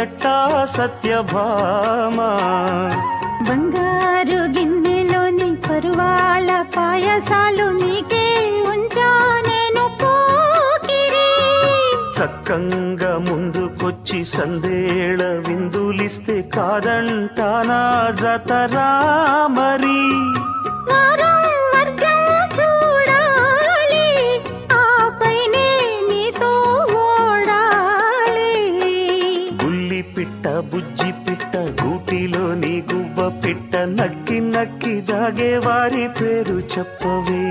ఎట్టా సత్యభామ బంగారు గిన్నెలోని పరువాల పాయసాలు నీకే ఉంచా నేను పోకిరి చక్కంగా ముందుకొచ్చి సందేళ విందులిస్తే కాదంటానా జతరా మరి వారం వర్గం చూడాలి ఆపైనే నీతో ఓడాలి బుల్లి పిట్ట బుజ్జి పిట్ట గూటిలోని గువ్వ పిట్ట నక్కి నక్కి జాగే వారి పేరు చెప్పవే